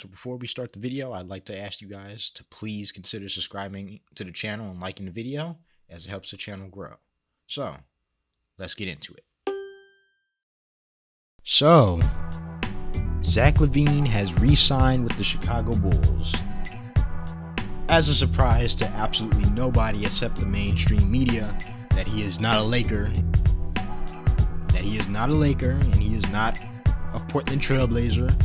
So before we start the video, I'd like to ask you guys to please consider subscribing to the channel and liking the video, as it helps the channel grow. So, let's get into it. So, Zach Lavine has re-signed with the Chicago Bulls. As a surprise to absolutely nobody except the mainstream media, that he is not a Laker, and he is not a Portland Trailblazer.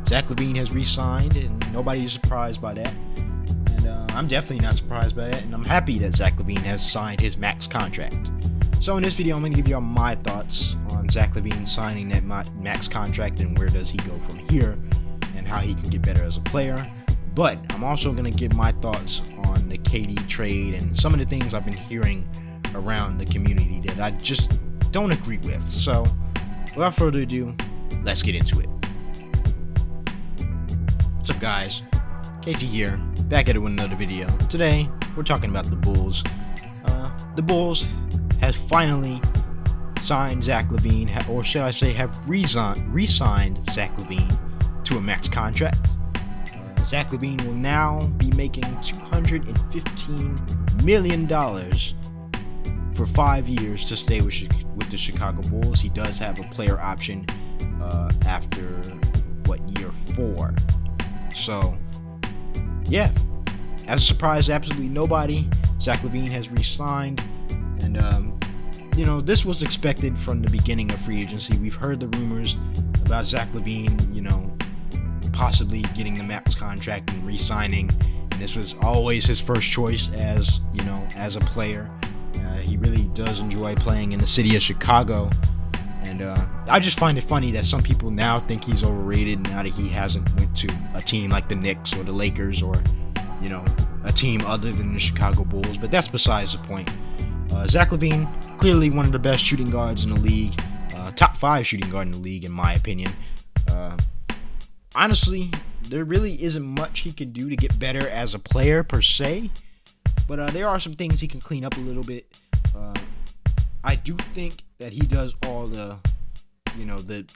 Zach Lavine has re-signed, and nobody is surprised by that. And I'm definitely not surprised by that, and I'm happy that Zach Lavine has signed his max contract. So in this video, I'm going to give you all my thoughts on Zach Lavine signing that max contract and where does he go from here and how he can get better as a player. But I'm also going to give my thoughts on the KD trade and some of the things I've been hearing around the community that I just don't agree with. So without further ado, let's get into it. What's up, guys? KT here, back at it with another video. Today, we're talking about the Bulls. The Bulls has finally signed Zach Lavine, or should I say have re-signed Zach Lavine to a max contract. Zach Lavine will now be making $215 million for 5 years to stay with the Chicago Bulls. He does have a player option after, year 4. So, yeah, as a surprise to absolutely nobody, Zach Lavine has re-signed, and this was expected from the beginning of free agency. We've heard the rumors about Zach Lavine, possibly getting the max contract and re-signing, and this was always his first choice as a player. He really does enjoy playing in the city of Chicago. And I just find it funny that some people now think he's overrated now that he hasn't went to a team like the Knicks or the Lakers or, a team other than the Chicago Bulls. But that's besides the point. Zach Lavine, clearly one of the best shooting guards in the league. Top 5 shooting guard in the league, in my opinion. Honestly, there really isn't much he can do to get better as a player per se. But there are some things he can clean up a little bit. I do think that he does all the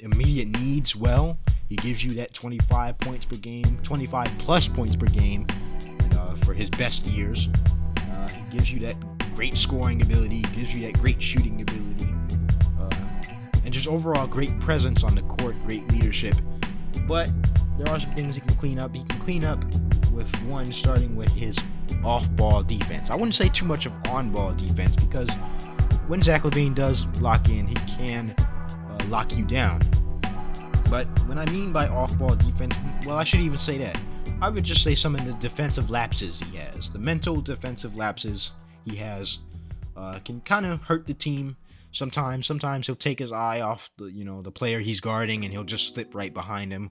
immediate needs well. He gives you that 25 points per game, 25 plus points per game for his best years. He gives you that great scoring ability, he gives you that great shooting ability, and just overall great presence on the court, great leadership. But there are some things he can clean up. He can clean up with one, starting with his off-ball defense. I wouldn't say too much of on-ball defense, because when Zach Lavine does lock in, he can lock you down. But when I mean by off-ball defense, well, I should even say that. I would just say some of the defensive lapses he has. The mental defensive lapses he has can kind of hurt the team sometimes. Sometimes he'll take his eye off the player he's guarding, and he'll just slip right behind him.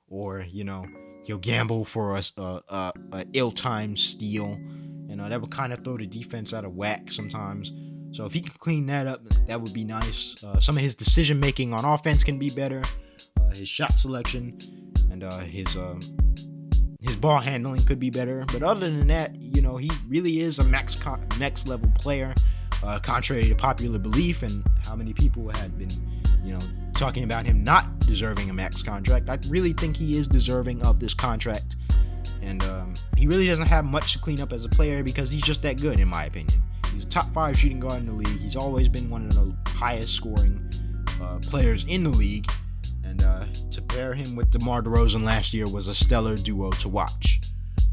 Or, he'll gamble for a ill-timed steal. That would kind of throw the defense out of whack sometimes. So if he can clean that up, that would be nice. Some of his decision making on offense can be better. His shot selection and his ball handling could be better. But other than that, he really is a next level player. Contrary to popular belief and how many people had been, talking about him not deserving a max contract, I really think he is deserving of this contract. And he really doesn't have much to clean up as a player because he's just that good, in my opinion. He's a top 5 shooting guard in the league. He's always been one of the highest scoring players in the league. And to pair him with DeMar DeRozan last year was a stellar duo to watch.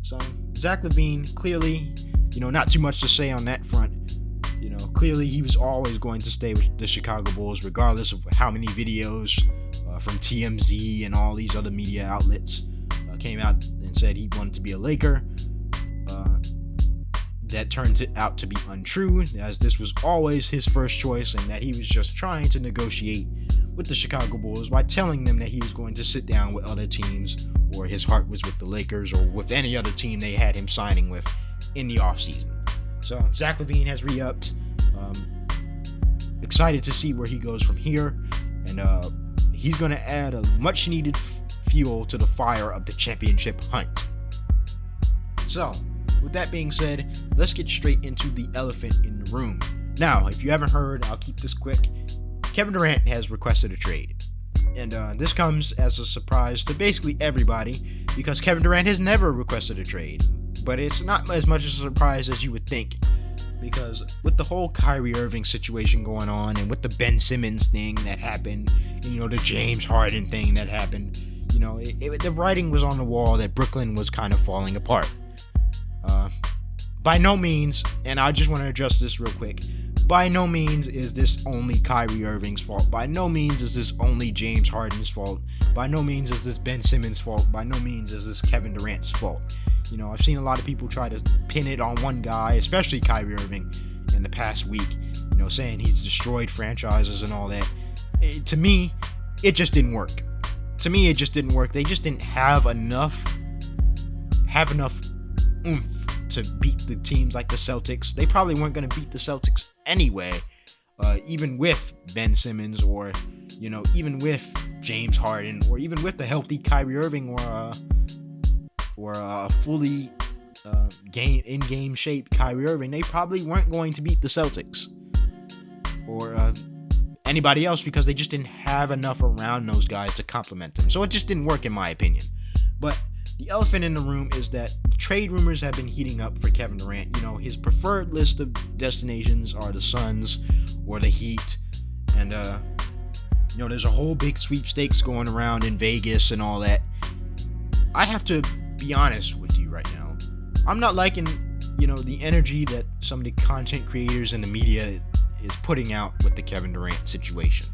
So Zach Lavine, clearly, not too much to say on that front. Clearly he was always going to stay with the Chicago Bulls, regardless of how many videos from TMZ and all these other media outlets came out and said he wanted to be a Laker. That turned out to be untrue, as this was always his first choice, and that he was just trying to negotiate with the Chicago Bulls by telling them that he was going to sit down with other teams, or his heart was with the Lakers or with any other team they had him signing with in the offseason. So Zach Lavine has re-upped. Excited to see where he goes from here, and he's going to add a much needed fuel to the fire of the championship hunt. So with that being said, let's get straight into the elephant in the room. Now, if you haven't heard, I'll keep this quick. Kevin Durant has requested a trade. And this comes as a surprise to basically everybody because Kevin Durant has never requested a trade. But it's not as much as a surprise as you would think, because with the whole Kyrie Irving situation going on and with the Ben Simmons thing that happened, and, the James Harden thing that happened, the writing was on the wall that Brooklyn was kind of falling apart. By no means, and I just want to address this real quick, by no means is this only Kyrie Irving's fault. By no means is this only James Harden's fault. By no means is this Ben Simmons' fault. By no means is this Kevin Durant's fault. I've seen a lot of people try to pin it on one guy, especially Kyrie Irving, in the past week, saying he's destroyed franchises and all that. To me, it just didn't work. They just didn't have enough oomph to beat the teams like the Celtics. They probably weren't going to beat the Celtics anyway, even with Ben Simmons, or even with James Harden, or even with the healthy Kyrie Irving, or a fully in-game shape Kyrie Irving. They probably weren't going to beat the Celtics or anybody else, because they just didn't have enough around those guys to complement them. So it just didn't work, in my opinion. But the elephant in the room is that trade rumors have been heating up for Kevin Durant. His preferred list of destinations are the Suns or the Heat. And, there's a whole big sweepstakes going around in Vegas and all that. I have to be honest with you right now. I'm not liking, the energy that some of the content creators and the media is putting out with the Kevin Durant situation.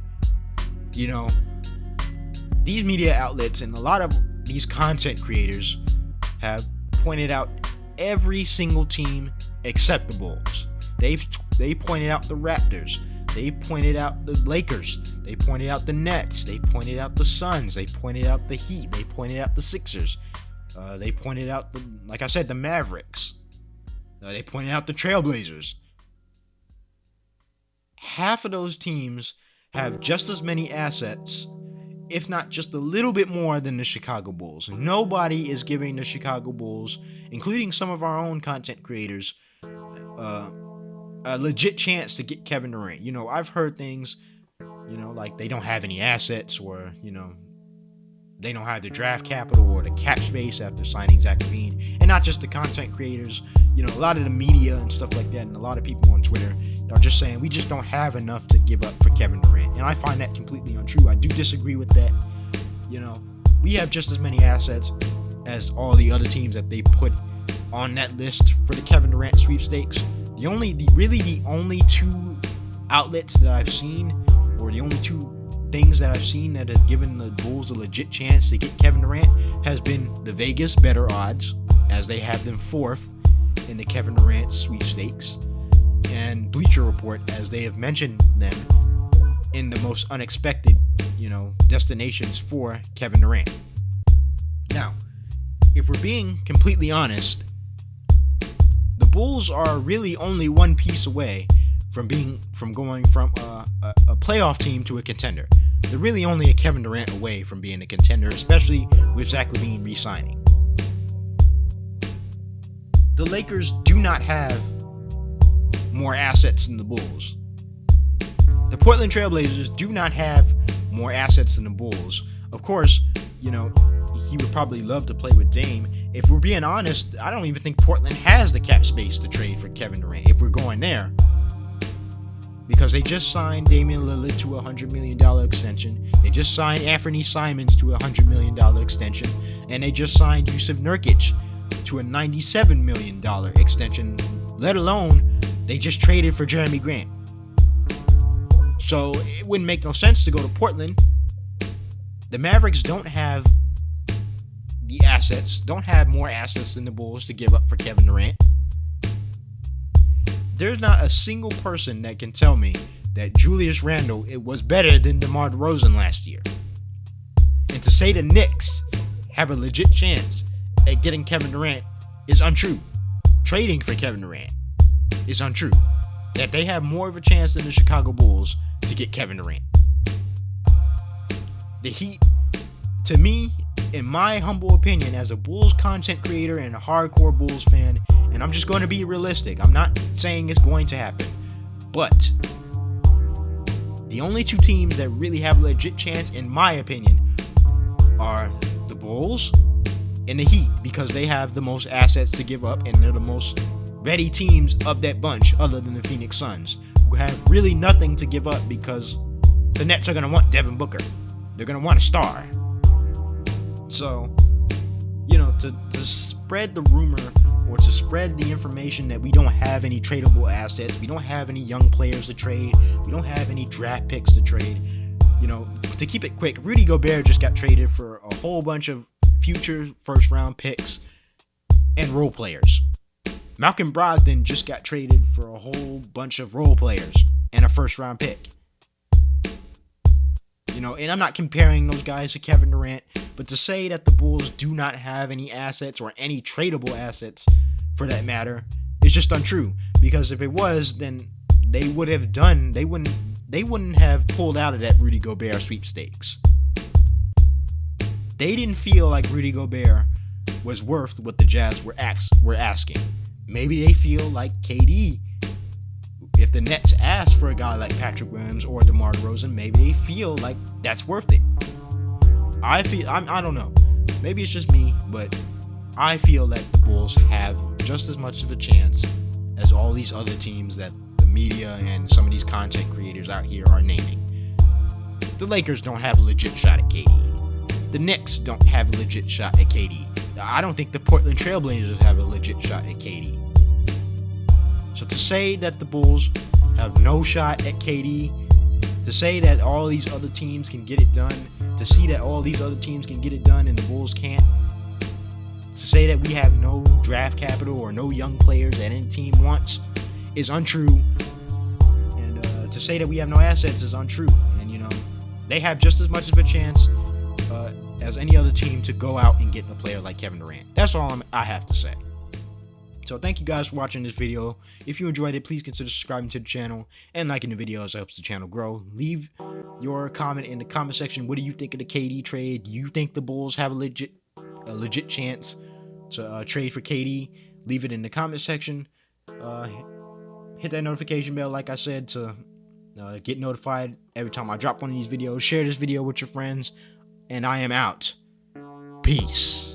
These media outlets and a lot of these content creators have pointed out every single team except the Bulls. They pointed out the Raptors. They pointed out the Lakers. They pointed out the Nets. They pointed out the Suns. They pointed out the Heat. They pointed out the Sixers. They pointed out, like I said, the Mavericks. They pointed out the Trailblazers. Half of those teams have just as many assets, if not just a little bit more, than the Chicago Bulls. Nobody is giving the Chicago Bulls, including some of our own content creators, a legit chance to get Kevin Durant. I've heard things, like they don't have any assets, or, they don't have the draft capital or the cap space after signing Zach Lavine. And not just the content creators, a lot of the media and stuff like that, and a lot of people on Twitter are just saying we just don't have enough to give up for Kevin Durant. And I find that completely untrue. I do disagree with that. We have just as many assets as all the other teams that they put on that list for the Kevin Durant sweepstakes. The only two outlets that I've seen, or the only two things that I've seen that have given the Bulls a legit chance to get Kevin Durant, has been the Vegas better odds, as they have them fourth in the Kevin Durant sweepstakes, and Bleacher Report, as they have mentioned them in the most unexpected, destinations for Kevin Durant. Now, if we're being completely honest, the Bulls are really only one piece away from going from a playoff team to a contender. They're really only a Kevin Durant away from being a contender, especially with Zach Lavine re-signing. The Lakers do not have more assets than the Bulls. The Portland Trailblazers do not have more assets than the Bulls. Of course, he would probably love to play with Dame. If we're being honest, I don't even think Portland has the cap space to trade for Kevin Durant, if we're going there. Because they just signed Damian Lillard to a $100 million extension. They just signed Anthony Simons to a $100 million extension. And they just signed Yusuf Nurkic to a $97 million extension. Let alone, they just traded for Jeremy Grant. So it wouldn't make no sense to go to Portland. The Mavericks don't have the assets, don't have more assets than the Bulls to give up for Kevin Durant. There's not a single person that can tell me that Julius Randle was better than DeMar DeRozan last year. And to say the Knicks have a legit chance at getting Kevin Durant is untrue. Trading for Kevin Durant is untrue. That they have more of a chance than the Chicago Bulls to get Kevin Durant. The Heat, to me, in my humble opinion, as a Bulls content creator and a hardcore Bulls fan, and I'm just going to be realistic, I'm not saying it's going to happen, but The only two teams that really have a legit chance, in my opinion, are the Bulls and the Heat, because they have the most assets to give up and they're the most ready teams of that bunch, other than the Phoenix Suns, who have really nothing to give up because the Nets are going to want Devin Booker. They're going to want a star. So, to spread the rumor or to spread the information that we don't have any tradable assets, we don't have any young players to trade, we don't have any draft picks to trade, to keep it quick, Rudy Gobert just got traded for a whole bunch of future first round picks and role players. Malcolm Brogdon just got traded for a whole bunch of role players and a first round pick. And I'm not comparing those guys to Kevin Durant, but to say that the Bulls do not have any assets or any tradable assets for that matter is just untrue. Because if it was, then they wouldn't have pulled out of that Rudy Gobert sweepstakes. They didn't feel like Rudy Gobert was worth what the Jazz were asking. Maybe they feel like KD. If the Nets ask for a guy like Patrick Williams or DeMar DeRozan, maybe they feel like that's worth it. I don't know. Maybe it's just me, but I feel that the Bulls have just as much of a chance as all these other teams that the media and some of these content creators out here are naming. The Lakers don't have a legit shot at KD. The Knicks don't have a legit shot at KD. I don't think the Portland Trailblazers have a legit shot at KD. So to say that the Bulls have no shot at KD, to say that all these other teams can get it done, to see that all these other teams can get it done and the Bulls can't, to say that we have no draft capital or no young players that any team wants is untrue. And to say that we have no assets is untrue. And, they have just as much of a chance as any other team to go out and get a player like Kevin Durant. That's all I have to say. So thank you guys for watching this video. If you enjoyed it, please consider subscribing to the channel and liking the video, as it helps the channel grow. Leave your comment in the comment section. What do you think of the KD trade? Do you think the Bulls have a legit chance to trade for KD? Leave it in the comment section. Hit that notification bell, like I said, to get notified every time I drop one of these videos. Share this video with your friends, and I am out. Peace.